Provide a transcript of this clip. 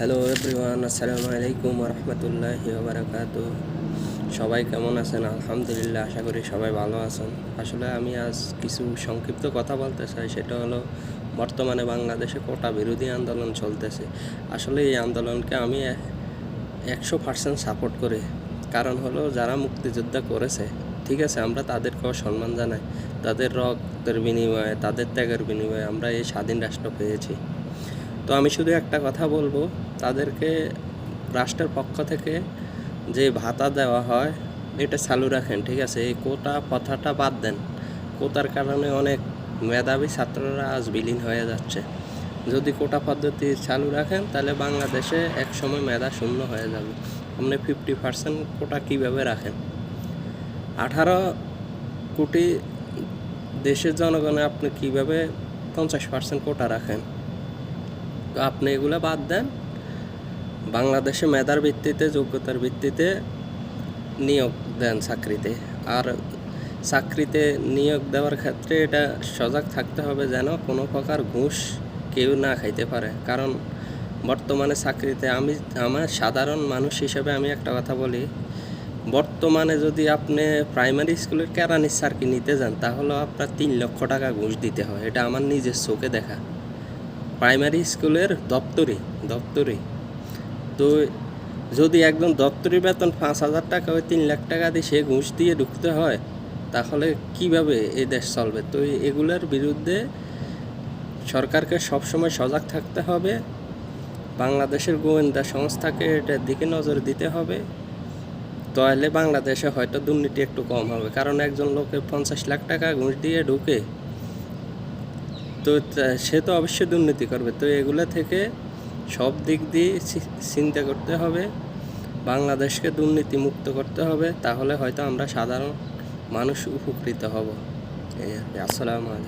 Hello everyone, আসসালামু আলাইকুম রহমতুল্লাহি ওয়া বারাকাতুহু। সবাই কেমন আছেন? আলহামদুলিল্লাহ, আশা করি সবাই ভালো আছেন। আসলে আমি আজ কিছু সংক্ষিপ্ত কথা বলতে চাই, সেটা হলো বর্তমানে বাংলাদেশে কোটা বিরোধী আন্দোলন চলতেছে। আসলে এই আন্দোলনকে আমি 100% সাপোর্ট করি। কারণ হলো, যারা মুক্তিযোদ্ধা করেছে, ঠিক আছে, আমরা তাদেরকেও সম্মান জানাই। তাদের রক্তের বিনিময়ে, তাদের ত্যাগের বিনিময়ে আমরা এই স্বাধীন রাষ্ট্র পেয়েছি। তো আমি শুধু একটা কথা বলবো, তাদেরকে রাষ্ট্রের পক্ষ থেকে যে ভাতা দেওয়া হয় এটা চালু রাখেন, ঠিক আছে। এই কোটা কথাটা বাদ দেন। কোটার কারণে অনেক মেধাবী ছাত্ররা আজ বিলীন হয়ে যাচ্ছে। যদি কোটা পদ্ধতি চালু রাখেন তাহলে বাংলাদেশে একসময় মেধা শূন্য হয়ে যাবে। আপনি 50% কোটা কীভাবে রাখেন? 18 কোটি দেশের জনগণে আপনি কীভাবে 50% কোটা রাখেন? তো আপনি এগুলো বাদ দেন, বাংলাদেশে মেধার ভিত্তিতে, যোগ্যতার ভিত্তিতে নিয়োগ দেন চাকরিতে। আর চাকরিতে নিয়োগ দেওয়ার ক্ষেত্রে এটা সজাগ থাকতে হবে যেন কোনো প্রকার ঘুষ কেউ না খাইতে পারে। কারণ বর্তমানে চাকরিতে আমার সাধারণ মানুষ হিসেবে আমি একটা কথা বলি, বর্তমানে যদি আপনি প্রাইমারি স্কুলের কেরানির চাকরি নিতে যান তাহলে আপনার 3 লক্ষ টাকা ঘুষ দিতে হয়। এটা আমার নিজের চোখে দেখা। প্রাইমারি স্কুলের দপ্তরি তো যদি একদম দপ্তরি বেতন 5,000 টাকা, ওই 3 লাখ টাকা দিয়ে সে ঘুষ দিয়ে ঢুকতে হয়, তাহলে কিভাবে এই দেশ চলবে? তো এগুলোর বিরুদ্ধে সরকারকে সবসময় সজাগ থাকতে হবে। বাংলাদেশের গোয়েন্দা সংস্থাকে এটার দিকে নজর দিতে হবে। তাহলে বাংলাদেশে হয়তো দুর্নীতি একটু কম হবে। কারণ একজন লোকে 50 লাখ টাকা ঘুষ দিয়ে ঢুকে, তো সে তো অবশ্যই দুর্নীতি করবে। তো এগুলো থেকে সব দিক দিয়ে চিন্তা করতে হবে, বাংলাদেশকে দুর্নীতি মুক্ত করতে হবে। তাহলে হয়তো আমরা সাধারণ মানুষ উপকৃত হব। আসসালামু আলাইকুম।